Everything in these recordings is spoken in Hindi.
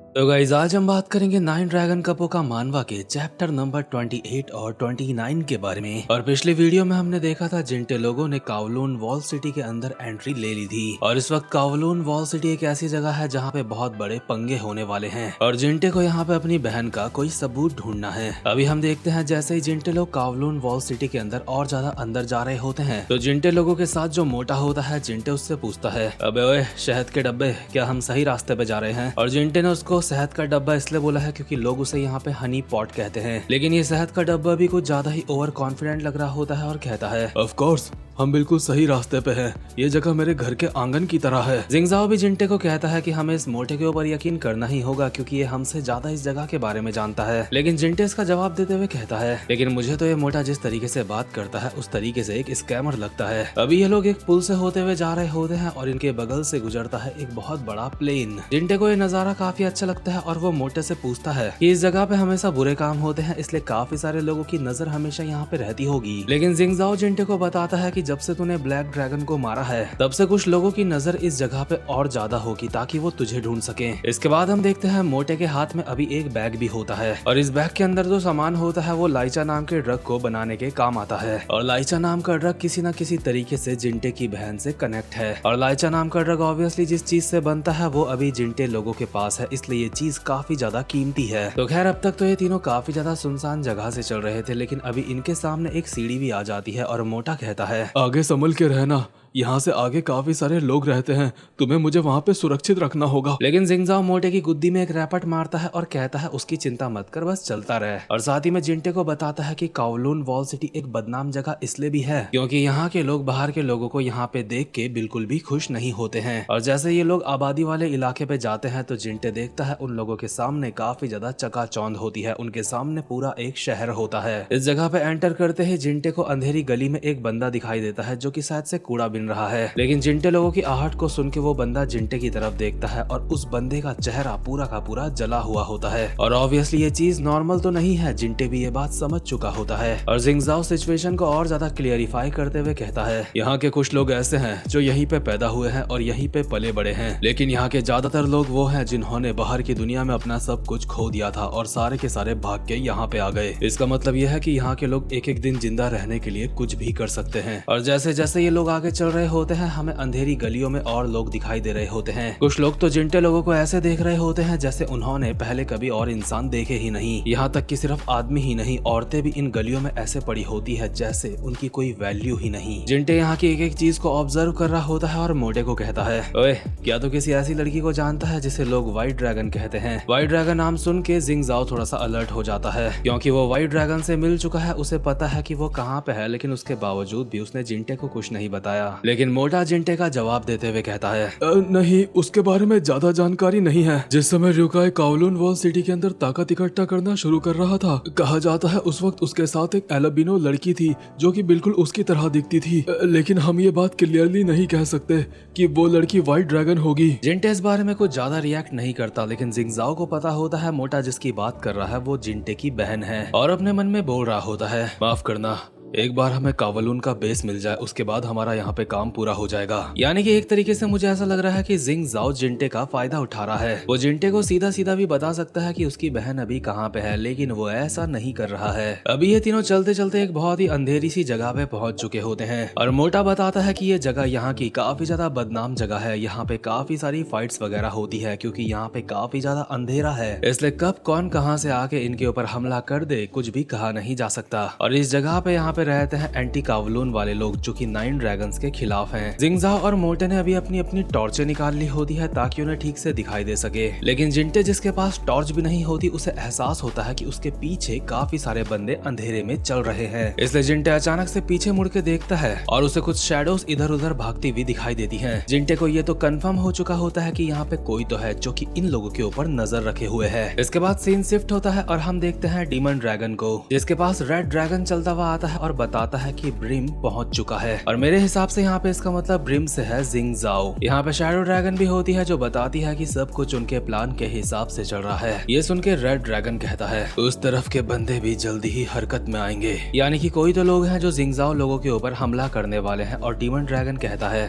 तो गाइज आज हम बात करेंगे नाइन ड्रैगन कपो का मानवा के चैप्टर नंबर 28 और 29 के बारे में। और पिछले वीडियो में हमने देखा था जिंटे लोगों ने कावलून वॉल सिटी के अंदर एंट्री ले ली थी और इस वक्त कावलून वॉल सिटी एक ऐसी जगह है जहाँ पे बहुत बड़े पंगे होने वाले हैं और जिंटे को यहाँ पे अपनी बहन का कोई सबूत ढूंढना है। अभी हम देखते हैं जैसे ही जिंटे लोग कावलून वॉल सिटी के अंदर और ज्यादा अंदर जा रहे होते हैं तो जिंटे लोगों के साथ जो मोटा होता है जिंटे उससे पूछता है, अबे ओए शहद के डब्बे, क्या हम सही रास्ते पे जा रहे हैं? और जिंटे ने उसको शहद का डब्बा इसलिए बोला है क्योंकि लोग उसे यहाँ पे हनी पॉट कहते हैं, लेकिन ये शहद का डब्बा भी कुछ ज्यादा ही ओवर कॉन्फिडेंट लग रहा होता है और कहता है, ऑफ कोर्स हम बिल्कुल सही रास्ते पे हैं। ये जगह मेरे घर के आंगन की तरह है। जिंगजाओ भी जिंटे को कहता है कि हमें इस मोटे के ऊपर यकीन करना ही होगा क्योंकि ये हमसे ज्यादा इस जगह के बारे में जानता है। लेकिन जिंटे इसका जवाब देते हुए कहता है, लेकिन मुझे तो ये मोटा जिस तरीके से बात करता है उस तरीके से एक स्कैमर लगता है। अभी ये लोग एक पुल से होते हुए जा रहे होते हैं और इनके बगल से गुजरता है एक बहुत बड़ा प्लेन। जिंटे को ये नजारा काफी अच्छा लगता है और वो मोटे से पूछता है कि इस जगह पे हमेशा बुरे काम होते हैं, इसलिए काफी सारे लोगों की नजर हमेशा यहाँ पे रहती होगी। लेकिन जिंगजाओ जिंटे को बताता है कि जब से तूने ब्लैक ड्रैगन को मारा है तब से कुछ लोगों की नजर इस जगह पे और ज्यादा होगी ताकि वो तुझे ढूंढ सके। इसके बाद हम देखते हैं मोटे के हाथ में अभी एक बैग भी होता है और इस बैग के अंदर जो सामान होता है वो लाइचा नाम के ड्रग को बनाने के काम आता है और लाइचा नाम का ड्रग किसी न किसी तरीके से जिंटे की बहन से कनेक्ट है और लाइचा नाम का ड्रग ऑब्वियसली जिस चीज से बनता है वो अभी जिंटे लोगों के पास है, इसलिए ये चीज काफी ज्यादा कीमती है। तो खैर अब तक तो ये तीनों काफी ज्यादा सुनसान जगह से चल रहे थे, लेकिन अभी इनके सामने एक सीढ़ी भी आ जाती है और मोटा कहता है, आगे संभल के रहना, यहाँ से आगे काफी सारे लोग रहते हैं, तुम्हें मुझे वहाँ पे सुरक्षित रखना होगा। लेकिन जिंगजाओ मोटे की गुद्दी में एक रैपट मारता है और कहता है उसकी चिंता मत कर, बस चलता रहे। और साथ ही में जिंटे को बताता है कि कावलून वॉल सिटी एक बदनाम जगह इसलिए भी है क्योंकि यहाँ के लोग बाहर के लोगों को यहाँ पे देख के बिल्कुल भी खुश नहीं होते हैं। और जैसे ये लोग आबादी वाले इलाके पे जाते हैं तो जिंटे देखता है उन लोगों के सामने काफी ज्यादा चकाचौंध होती है, उनके सामने पूरा एक शहर होता है। इस जगह पे एंटर करते ही जिंटे को अंधेरी गली में एक बंदा दिखाई देता है जो कि शायद से कूड़ा बिन रहा है। लेकिन जिंटे लोगों की आहट को सुन के वो बंदा जिंटे की तरफ देखता है और उस बंदे का चेहरा पूरा का पूरा जला हुआ होता है और ऑब्वियसली ये चीज नॉर्मल तो नहीं है, जिंटे भी ये बात समझ चुका होता है। और जिंगजाओ सिचुएशन को और ज्यादा क्लियरिफाई करते हुए कहता है, यहाँ के कुछ लोग ऐसे हैं जो यहीं पे पैदा हुए हैं और यहीं पे पले बड़े हैं, लेकिन यहाँ के ज्यादातर लोग वो हैं जिन्होंने बाहर की दुनिया में अपना सब कुछ खो दिया था और सारे के सारे भाग के यहाँ पे आ गए। इसका मतलब यह है कि यहाँ के लोग एक एक दिन जिंदा रहने के लिए कुछ भी कर सकते हैं। और जैसे जैसे ये लोग आगे चल रहे होते हैं हमें अंधेरी गलियों में और लोग दिखाई दे रहे होते हैं। कुछ लोग तो जिंटे लोगों को ऐसे देख रहे होते हैं जैसे उन्होंने पहले कभी और इंसान देखे ही नहीं। यहाँ तक कि सिर्फ आदमी ही नहीं, औरतें भी इन गलियों में ऐसे पड़ी होती है जैसे उनकी कोई वैल्यू ही नहीं। जिंटे यहाँ की एक एक चीज को ऑब्जर्व कर रहा होता है और मोटे को कहता है, ओए क्या तो किसी ऐसी लड़की को जानता है जिसे लोग व्हाइट ड्रैगन कहते हैं? व्हाइट ड्रैगन नाम सुन के जिंगजाओ थोड़ा सा अलर्ट हो जाता है क्योंकि वो व्हाइट ड्रैगन से मिल चुका है, उसे पता है कि वो कहाँ पे है, लेकिन उसके बावजूद भी उसने जिंटे को कुछ नहीं बताया। लेकिन मोटा जिंटे का जवाब देते हुए कहता है, नहीं, उसके बारे में ज्यादा जानकारी नहीं है। जिस समय र्यूकाई कावलून वॉल सिटी के अंदर ताकत इकट्ठा करना शुरू कर रहा था, कहा जाता है उस वक्त उसके साथ एक एल्बिनो लड़की थी जो कि बिल्कुल उसकी तरह दिखती थी, लेकिन हम ये बात क्लियरली नहीं कह सकते कि वो लड़की व्हाइट ड्रैगन होगी। जिंटे इस बारे में कुछ ज्यादा रिएक्ट नहीं करता, लेकिन जिंगजाओ को पता होता है मोटा जिसकी बात कर रहा है वो जिंटे की बहन है और अपने मन में बोल रहा होता है, माफ करना, एक बार हमें कावलून का बेस मिल जाए उसके बाद हमारा यहाँ पे काम पूरा हो जाएगा। यानी कि एक तरीके से मुझे ऐसा लग रहा है कि जिंगजाओ जिंटे का फायदा उठा रहा है। वो जिंटे को सीधा सीधा भी बता सकता है कि उसकी बहन अभी कहाँ पे है, लेकिन वो ऐसा नहीं कर रहा है। अभी ये तीनों चलते चलते एक बहुत ही अंधेरी सी जगह पे पहुंच चुके होते हैं और मोटा बताता है कि ये जगह यहाँ की काफी ज्यादा बदनाम जगह है, यहाँ पे काफी सारी फाइट्स वगैरह होती है क्योंकि यहाँ पे काफी ज्यादा अंधेरा है, इसलिए कब कौन कहाँ से आके इनके ऊपर हमला कर दे कुछ भी कहा नहीं जा सकता। और इस जगह पे यहाँ पे रहते हैं एंटी कावलून वाले लोग जो कि नाइन ड्रैगन्स के खिलाफ हैं। जिंगजाओ और मोटे ने अभी अपनी अपनी टॉर्चें निकाल ली होती है ताकि उन्हें ठीक से दिखाई दे सके, लेकिन जिंटे जिसके पास टॉर्च भी नहीं होती उसे एहसास होता है कि उसके पीछे काफी सारे बंदे अंधेरे में चल रहे हैं। इसलिए जिंटे अचानक से पीछे मुड़ के देखता है और उसे कुछ शैडोज इधर उधर भागती हुई दिखाई देती है। जिंटे को ये तो कंफर्म हो चुका होता है कि यहाँ पे कोई तो है जो कि इन लोगों के ऊपर नजर रखे हुए है। इसके बाद सीन शिफ्ट होता है और हम देखते हैं डीमन ड्रैगन को जिसके पास रेड ड्रैगन चलता हुआ आता है और बताता है कि ब्रिम पहुंच चुका है। और मेरे हिसाब से यहाँ पे इसका मतलब ब्रिम से है जिंगजाओ। यहाँ पे शैडो ड्रैगन भी होती है जो बताती है कि सब कुछ उनके प्लान के हिसाब से चल रहा है। ये सुन के रेड ड्रैगन कहता है उस तरफ के बंदे भी जल्दी ही हरकत में आएंगे, यानी कि कोई तो लोग हैं जो जिंगजाओ लोगों के ऊपर हमला करने वाले हैं। और डीमन ड्रैगन कहता है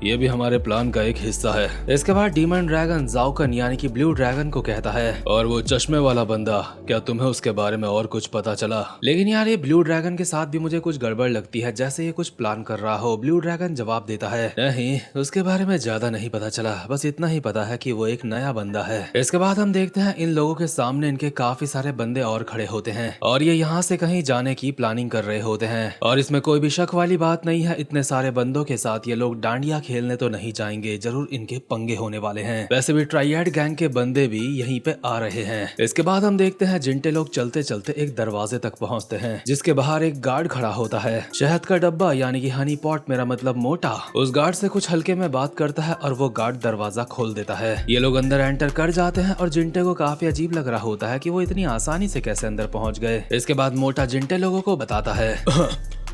ये भी हमारे प्लान का एक हिस्सा है। इसके बाद डीमन ड्रैगन जाओकन यानी कि ब्लू ड्रैगन को कहता है और वो चश्मे वाला बंदा, क्या तुम्हें उसके बारे में और कुछ पता चला? लेकिन यार ये ब्लू ड्रैगन के साथ भी मुझे कुछ गड़बड़ लगती है, जैसे ये कुछ प्लान कर रहा हो। ब्लू ड्रैगन जवाब देता है नहीं, उसके बारे में ज्यादा नहीं पता चला, बस इतना ही पता है कि वो एक नया बंदा है। इसके बाद हम देखते हैं इन लोगों के सामने इनके काफी सारे बंदे और खड़े होते हैं और ये यहाँ से कहीं जाने की प्लानिंग कर रहे होते हैं। और इसमें कोई भी शक वाली बात नहीं है, इतने सारे बंदों के साथ ये लोग डांडिया खेलने तो नहीं जाएंगे, जरूर इनके पंगे होने वाले हैं। वैसे भी ट्राइएड गैंग के बंदे भी यहीं पे आ रहे हैं। इसके बाद हम देखते हैं जिंटे लोग चलते चलते एक दरवाजे तक पहुंचते हैं जिसके बाहर एक गार्ड खड़ा होता है। शहद का डब्बा यानी कि हनी पॉट, मेरा मतलब मोटा, उस गार्ड से कुछ हल्के में बात करता है और वो गार्ड दरवाजा खोल देता है। ये लोग अंदर एंटर कर जाते हैं और जिंटे को काफी अजीब लग रहा होता है कि वो इतनी आसानी से कैसे अंदर पहुंच गए। इसके बाद मोटा जिंटे लोगों को बताता है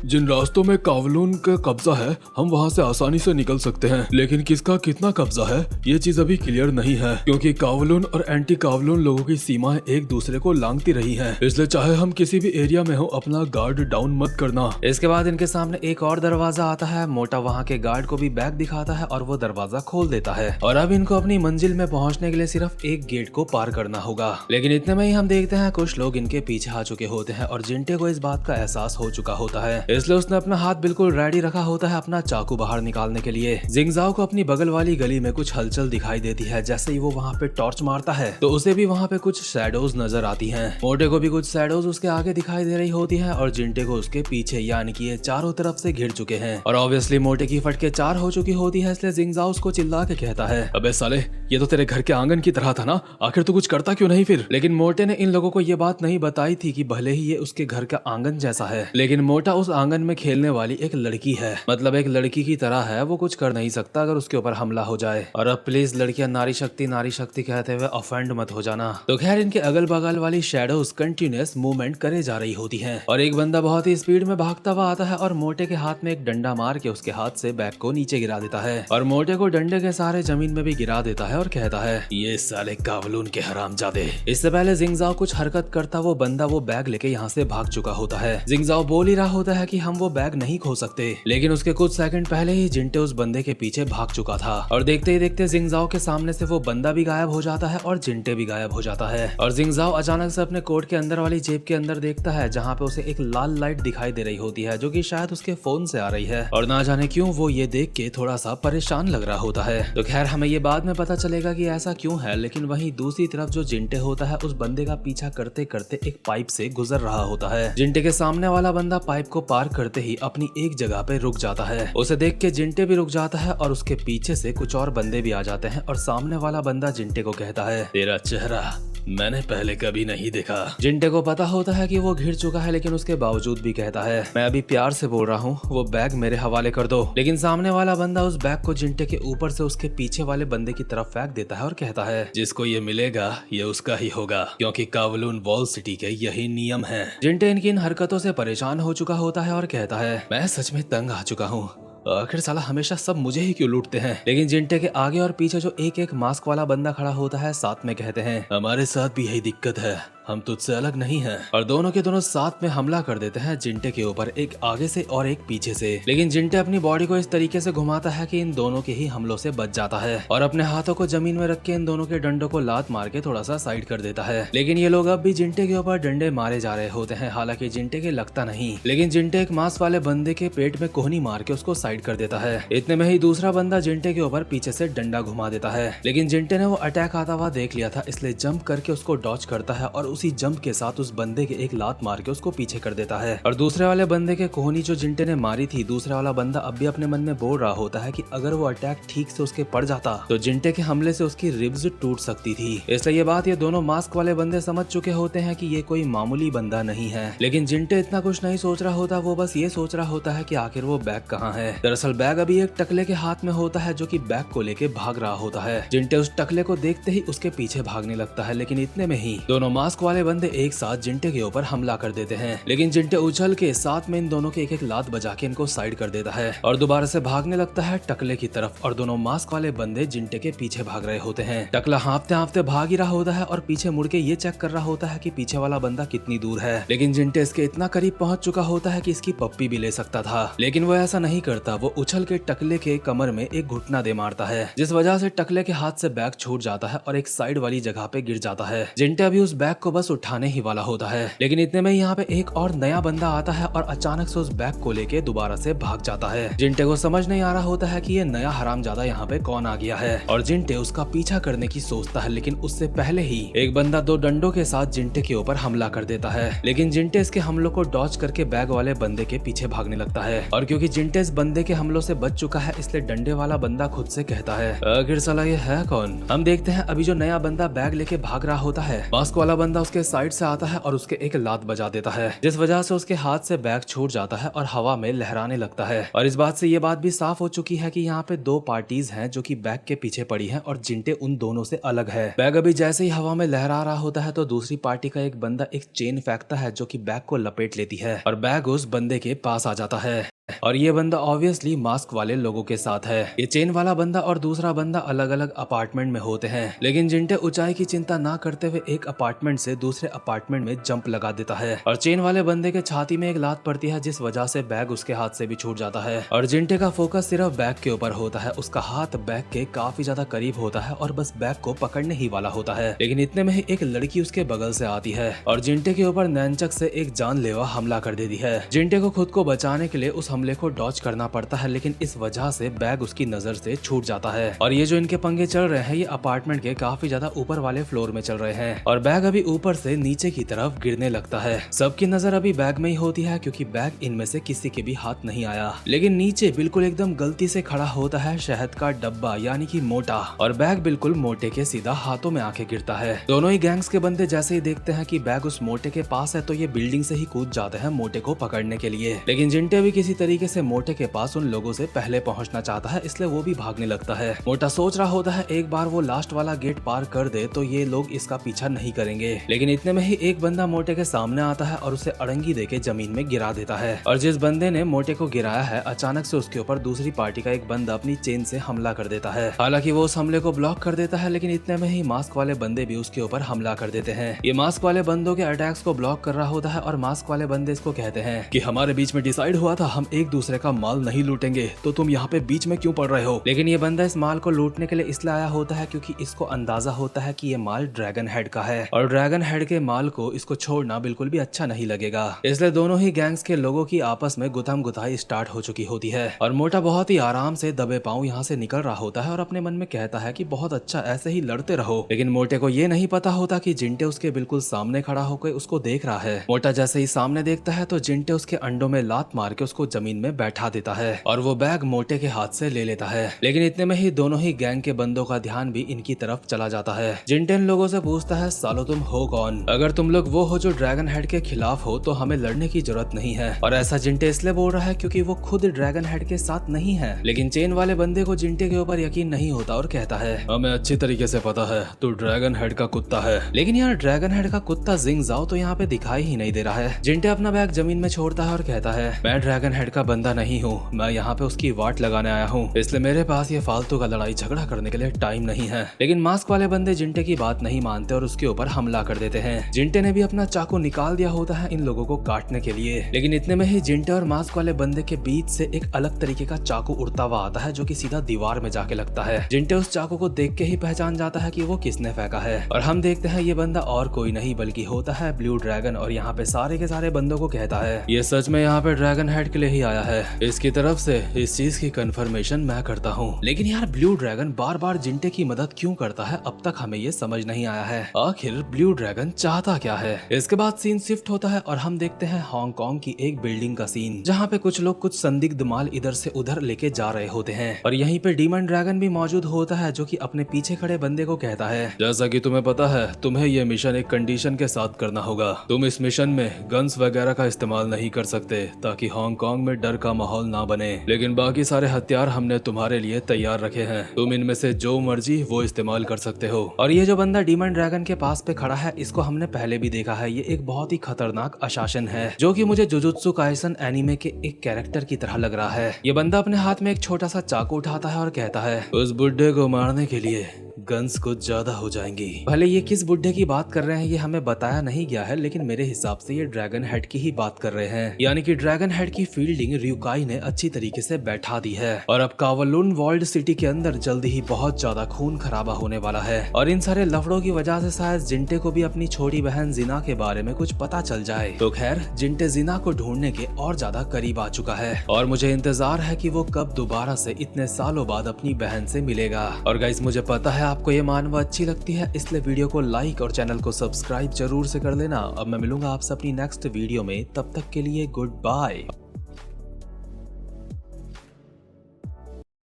जिन रास्तों में कावलून का कब्जा है हम वहाँ से आसानी से निकल सकते हैं, लेकिन किसका कितना कब्जा है ये चीज अभी क्लियर नहीं है, क्योंकि कावलून और एंटी कावलून लोगों की सीमाएं एक दूसरे को लांघती रही हैं। इसलिए चाहे हम किसी भी एरिया में हो अपना गार्ड डाउन मत करना। इसके बाद इनके सामने एक और दरवाजा आता है। मोटा वहाँ के गार्ड को भी बैग दिखाता है और वो दरवाजा खोल देता है और अब इनको अपनी मंजिल में पहुँचने के लिए सिर्फ एक गेट को पार करना होगा। लेकिन इतने में ही हम देखते हैं कुछ लोग इनके पीछे आ चुके होते हैं और जिंटे को इस बात का एहसास हो चुका होता है, इसलिए उसने अपना हाथ बिल्कुल रेडी रखा होता है अपना चाकू बाहर निकालने के लिए। जिंगजाओ को अपनी बगल वाली गली में कुछ हलचल दिखाई देती है। जैसे ही वो वहाँ पे टॉर्च मारता है तो उसे भी वहाँ पे कुछ शैडोज नजर आती हैं। मोटे को भी कुछ शैडोज उसके आगे दिखाई दे रही होती है और जिंटे को उसके पीछे, यानी कि ये चारों तरफ से घिर चुके हैं। और ऑब्वियसली मोटे की फटके 4 हो चुकी होती है, इसलिए जिंगजाओ उसको चिल्ला के कहता है अबे साले, ये तो तेरे घर के आंगन की तरह था ना, आखिर तू कुछ करता क्यों नहीं फिर? लेकिन मोटे ने इन लोगों को ये बात नहीं बताई थी कि भले ही ये उसके घर का आंगन जैसा है, लेकिन मोटा उस आंगन में खेलने वाली एक लड़की है, मतलब एक लड़की की तरह है। वो कुछ कर नहीं सकता अगर उसके ऊपर हमला हो जाए। और अब प्लीज लड़कियां नारी शक्ति कहते हुए ऑफेंड मत हो जाना। तो खैर इनके अगल बगल वाली शैडोज कंटिन्यूअस मूवमेंट करे जा रही होती हैं और एक बंदा बहुत ही स्पीड में भागता हुआ आता है और मोटे के हाथ में एक डंडा मार के उसके हाथ से बैग को नीचे गिरा देता है और मोटे को डंडे के सहारे जमीन में भी गिरा देता है और कहता है ये साले कावलून के हरामजादे। इससे पहले जिंगजाओ कुछ हरकत करता वो बंदा वो बैग लेके यहाँ से भाग चुका होता है। जिंगजाओ बोल ही रहा होता है कि हम वो बैग नहीं खो सकते, लेकिन उसके कुछ सेकंड पहले ही जिंटे उस बंदे के पीछे भाग चुका था और देखते ही देखते जिंगजाओ के सामने से वो बंदा भी गायब हो जाता है और जिंटे भी गायब हो जाता है। और जिंगजाओ अचानक से अपने कोट के अंदर वाली जेब के अंदर देखता है जहाँ पे उसे एक लाल लाइट दिखाई दे रही होती है जो कि शायद उसके फोन से आ रही है और ना जाने क्यों वो ये देख के थोड़ा सा परेशान लग रहा होता है। तो खैर हमें ये बाद में पता चलेगा कि ऐसा क्यों है, लेकिन वहीं दूसरी तरफ जो जिंटे होता है उस बंदे का पीछा करते करते एक पाइप से गुजर रहा होता है। जिंटे के सामने वाला बंदा पाइप को पार करते ही अपनी एक जगह पे रुक जाता है। उसे देख के जिंटे भी रुक जाता है और उसके पीछे से कुछ और बंदे भी आ जाते हैं और सामने वाला बंदा जिंटे को कहता है तेरा चेहरा मैंने पहले कभी नहीं देखा। जिंटे को पता होता है कि वो घिर चुका है, लेकिन उसके बावजूद भी कहता है मैं अभी प्यार से बोल रहा हूँ, वो बैग मेरे हवाले कर दो। लेकिन सामने वाला बंदा उस बैग को जिंटे के ऊपर से उसके पीछे वाले बंदे की तरफ फेंक देता है और कहता है जिसको ये मिलेगा ये उसका ही होगा, क्योंकि कावलून वॉल सिटी के यही नियम है। जिंटे इनकी इन हरकतों से परेशान हो चुका होता है और कहता है मैं सच में तंग आ चुका हूँ, आखिर साला हमेशा सब मुझे ही क्यों लूटते हैं। लेकिन जिंटे के आगे और पीछे जो एक एक मास्क वाला बंदा खड़ा होता है साथ में कहते हैं हमारे साथ भी यही दिक्कत है, हम तुझसे अलग नहीं हैं। और दोनों के दोनों साथ में हमला कर देते हैं जिंटे के ऊपर, एक आगे से और एक पीछे से। लेकिन जिंटे अपनी बॉडी को इस तरीके से घुमाता है कि इन दोनों के ही हमलों से बच जाता है और अपने हाथों को जमीन में रख के इन दोनों के डंडों को लात मार के थोड़ा सा साइड कर देता है। लेकिन ये लोग अब भी जिंटे के ऊपर डंडे मारे जा रहे होते हैं, हालांकि जिंटे के लगता नहीं। लेकिन जिंटे एक मांस वाले बंदे के पेट में कोहनी मार के उसको साइड कर देता है। इतने में ही दूसरा बंदा जिंटे के ऊपर पीछे से डंडा घुमा देता है। लेकिन जिंटे ने वो अटैक आता हुआ देख लिया था, इसलिए जंप करके उसको डॉच करता है और उसी जंप के साथ उस बंदे के एक लात मार के उसको पीछे कर देता है। और दूसरे वाले बंदे के कोहनी जो जिंटे ने मारी थी, दूसरा वाला बंदा अब भी अपने मन में बोल रहा होता है कि अगर वो अटैक ठीक से उसके पड़ जाता तो जिंटे के हमले से उसकी रिब्स टूट सकती थी। इसलिए ये बात ये दोनों मास्क वाले बंदे समझ चुके होते हैं कि ये कोई मामूली बंदा नहीं है। लेकिन जिंटे इतना कुछ नहीं सोच रहा होता, वो बस ये सोच रहा होता है कि आखिर वो बैग कहाँ है। दरअसल बैग अभी एक टकले के हाथ में होता है जो कि बैग को लेके भाग रहा होता है। जिंटे उस टकले को देखते ही उसके पीछे भागने लगता है, लेकिन इतने में ही दोनों मास्क मास्क वाले बंदे एक साथ जिंटे के ऊपर हमला कर देते हैं, लेकिन जिंटे उछल के साथ में इन दोनों के एक लात बजा के इनको साइड कर देता है और दोबारा से भागने लगता है टकले की तरफ। और दोनों मास्क वाले बंदे जिंटे के पीछे भाग रहे होते हैं। टकला हाँफते हाँफते भाग ही रहा होता है और पीछे मुड़ के ये चेक कर रहा होता है कि पीछे वाला बंदा कितनी दूर है, लेकिन जिंटे इसके इतना करीब पहुंच चुका होता है कि इसकी पप्पी भी ले सकता था, लेकिन वो ऐसा नहीं करता। वो उछल के टकले के कमर में एक घुटना दे मारता है, जिस वजह से टकले के हाथ से बैग छूट जाता है और एक साइड वाली जगह पे गिर जाता है। जिंटे अभी उस बैग को बस उठाने ही वाला होता है, लेकिन इतने में यहाँ पे एक और नया बंदा आता है और अचानक से उस बैग को लेके दोबारा से भाग जाता है। जिंटे को समझ नहीं आ रहा होता है कि ये नया हरामजादा यहाँ पे कौन आ गया है और जिंटे उसका पीछा करने की सोचता है, लेकिन उससे पहले ही एक बंदा 2 डंडों के साथ जिंटे के ऊपर हमला कर देता है। लेकिन जिंटे इसके हमलों को डॉज करके बैग वाले बंदे के पीछे भागने लगता है और क्योंकि जिंटे इस बंदे के हमलों से बच चुका है, इसलिए डंडे वाला बंदा खुद से कहता है आखिर साला ये है कौन। हम देखते हैं अभी जो नया बंदा बैग लेके भाग रहा होता है, मास्क वाला बंदा उसके साइड से आता है और उसके एक लात बजा देता है, जिस वजह से उसके हाथ से बैग छूट जाता है और हवा में लहराने लगता है। और इस बात से ये बात भी साफ हो चुकी है कि यहाँ पे 2 पार्टीज हैं जो कि बैग के पीछे पड़ी हैं और जिंटे उन दोनों से अलग है। बैग अभी जैसे ही हवा में लहरा रहा होता है तो दूसरी पार्टी का एक बंदा एक चेन फेंकता है जो कि बैग को लपेट लेती है और बैग उस बंदे के पास आ जाता है और ये बंदा ऑब्वियसली मास्क वाले लोगों के साथ है। ये चेन वाला बंदा और दूसरा बंदा अलग अलग अपार्टमेंट में होते हैं, लेकिन जिंटे ऊंचाई की चिंता ना करते हुए एक अपार्टमेंट से दूसरे अपार्टमेंट में जंप लगा देता है और चेन वाले बंदे के छाती में एक लात पड़ती है, जिस वजह से बैग उसके हाथ से भी छूट जाता है और जिंटे का फोकस सिर्फ बैग के ऊपर होता है। उसका हाथ बैग के काफी ज्यादा करीब होता है और बस बैग को पकड़ने ही वाला होता है, लेकिन इतने में ही एक लड़की उसके बगल से आती है और जिंटे के ऊपर नैनचक से एक जानलेवा हमला कर देती है। जिंटे को खुद को बचाने के लिए उस हमले को डॉज करना पड़ता है, लेकिन इस वजह से बैग उसकी नजर से छूट जाता है। और ये जो इनके पंगे चल रहे हैं ये अपार्टमेंट के काफी ज्यादा ऊपर वाले फ्लोर में चल रहे हैं और बैग अभी ऊपर से नीचे की तरफ गिरने लगता है। सबकी नजर अभी बैग में ही होती है क्योंकि बैग इनमें से किसी के भी हाथ नहीं आया, लेकिन नीचे बिल्कुल एकदम गलती से खड़ा होता है शहद का डब्बा यानी कि मोटा, और बैग बिल्कुल मोटे के सीधा हाथों में आके गिरता है। दोनों ही गैंग्स के बंदे जैसे ही देखते हैं कि बैग उस मोटे के पास है तो ये बिल्डिंग से ही कूद जाते हैं मोटे को पकड़ने के लिए, लेकिन जिंटे भी किसी तरीके से मोटे के पास उन लोगों से पहले पहुंचना चाहता है, इसलिए वो भी भागने लगता है। मोटा सोच रहा होता है एक बार वो लास्ट वाला गेट पार कर दे तो ये लोग इसका पीछा नहीं करेंगे, लेकिन इतने में ही एक बंदा मोटे के सामने आता है और उसे अड़ंगी देके जमीन में गिरा देता है और जिस बंदे ने मोटे को गिराया है अचानक से उसके ऊपर दूसरी पार्टी का एक बंदा अपनी चेन से हमला कर देता है। हालांकि वो उस हमले को ब्लॉक कर देता है, लेकिन इतने में ही मास्क वाले बंदे भी उसके ऊपर हमला कर देते हैं। ये मास्क वाले बंदों के अटैक्स को ब्लॉक कर रहा होता है और मास्क वाले बंदे इसको कहते हैं कि हमारे बीच में डिसाइड हुआ था हम एक दूसरे का माल नहीं लूटेंगे, तो तुम यहाँ पे बीच में क्यों पड़ रहे हो। लेकिन ये बंदा इस माल को लूटने के लिए इसलिए आया होता है क्योंकि इसको अंदाजा होता है कि ये माल ड्रैगन हेड का है और ड्रैगन हेड के माल को इसको छोड़ना बिल्कुल भी अच्छा नहीं लगेगा, इसलिए दोनों ही गैंग्स के लोगों की आपस में गुथम गुथाई स्टार्ट हो चुकी होती है और मोटा बहुत ही आराम से दबे पांव यहाँ से निकल रहा होता है और अपने मन में कहता है कि बहुत अच्छा ऐसे ही लड़ते रहो। लेकिन मोटे को ये नहीं पता होता कि जिंटे उसके बिल्कुल सामने खड़ा होकर उसको देख रहा है। मोटा जैसे ही सामने देखता है तो जिंटे उसके अंडों में लात मार के उसको जमीन में बैठा देता है और वो बैग मोटे के हाथ से ले लेता है, लेकिन इतने में ही दोनों ही गैंग के बंदों का ध्यान भी इनकी तरफ चला जाता है। जिंटे इन लोगों से पूछता है सालो तुम हो कौन, अगर तुम लोग वो हो जो ड्रैगन हेड के खिलाफ हो तो हमें लड़ने की जरूरत नहीं है। और ऐसा जिंटे इसलिए बोल रहा है क्योंकि वो खुद ड्रैगन हेड के साथ नहीं है, लेकिन चेन वाले बंदे को जिंटे के ऊपर यकीन नहीं होता और कहता है हमें अच्छी तरीके से पता है तू ड्रैगन हेड का कुत्ता है, लेकिन यार ड्रैगन हेड का कुत्ता जिंग जाओ तो यहाँ पे दिखाई ही नहीं दे रहा है। जिंटे अपना बैग जमीन में छोड़ता है और कहता है मैं ड्रैगन हेड का बंदा नहीं हूँ, मैं यहाँ पे उसकी वाट लगाने आया हूँ, इसलिए मेरे पास ये फालतू का लड़ाई झगड़ा करने के लिए टाइम नहीं है। लेकिन मास्क वाले बंदे जिंटे की बात नहीं मानते और उसके ऊपर हमला कर देते हैं। जिंटे ने भी अपना चाकू निकाल दिया होता है इन लोगों को काटने के लिए, लेकिन इतने में ही जिंटे और मास्क वाले बंदे के बीच से एक अलग तरीके का चाकू उड़ता हुआ आता है जो कि सीधा दीवार में जाके लगता है। जिंटे उस चाकू को देख के ही पहचान जाता है कि वो किसने फेंका है और हम देखते हैं ये बंदा और कोई नहीं बल्कि होता है ब्लू ड्रैगन और यहाँ पे सारे के सारे बंदों को कहता है ये सच में यहाँ पे ड्रैगन हेड के लिए ही आया है, इसकी तरफ से इस चीज की कंफर्मेशन मैं करता हूँ। लेकिन यार ब्लू ड्रैगन बार बार जिंटे की मदद क्यों करता है अब तक हमें ये समझ नहीं आया है, आखिर ब्लू ड्रैगन चाहता क्या है। इसके बाद सीन शिफ्ट होता है और हम देखते हैं हांगकांग की एक बिल्डिंग का सीन जहाँ पे कुछ लोग कुछ संदिग्ध माल इधर से उधर लेके जा रहे होते हैं और यहीं पे डीमन ड्रैगन भी मौजूद होता है जो कि अपने पीछे खड़े बंदे को कहता है जैसा कि तुम्हें पता है तुम्हें ये मिशन एक कंडीशन के साथ करना होगा, तुम इस मिशन में गन्स वगैरह का इस्तेमाल नहीं कर सकते ताकि हांगकांग में में डर का माहौल ना बने, लेकिन बाकी सारे हथियार हमने तुम्हारे लिए तैयार रखे हैं। तुम इनमें से जो मर्जी वो इस्तेमाल कर सकते हो। और ये जो बंदा डीमन ड्रैगन के पास पे खड़ा है, इसको हमने पहले भी देखा है। ये एक बहुत ही खतरनाक अशासन है जो कि मुझे जुजुत्सु काइसन एनीमे के एक कैरेक्टर की तरह लग रहा है। ये बंदा अपने हाथ में एक छोटा सा चाकू उठाता है और कहता है, उस बुड्ढे को मारने के लिए गन्स कुछ ज्यादा हो जाएंगी। भले ये किस बुड्ढे की बात कर रहे हैं ये हमें बताया नहीं गया है, लेकिन मेरे हिसाब से ये ड्रैगन हेड की ही बात कर रहे हैं। यानी कि ड्रैगन हेड की फील्डिंग ryukai ने अच्छी तरीके से बैठा दी है। और अब कावलून वर्ल्ड सिटी के अंदर जल्दी ही बहुत ज्यादा खून खराबा होने वाला है। और इन सारे लफड़ों की वजह से शायद जिंटे को भी अपनी छोटी बहन जिना के बारे में कुछ पता चल जाए। तो खैर, जिंटे जिना को ढूंढने के और ज्यादा करीब आ चुका है और मुझे इंतजार है कि वो कब दोबारा से इतने सालों बाद अपनी बहन से मिलेगा। और गाइस, मुझे पता है आपको ये मानवा अच्छी लगती है, इसलिए वीडियो को लाइक और चैनल को सब्सक्राइब जरूर से कर लेना। अब मैं मिलूंगा आपसे अपनी नेक्स्ट वीडियो में, तब तक के लिए गुड बाय।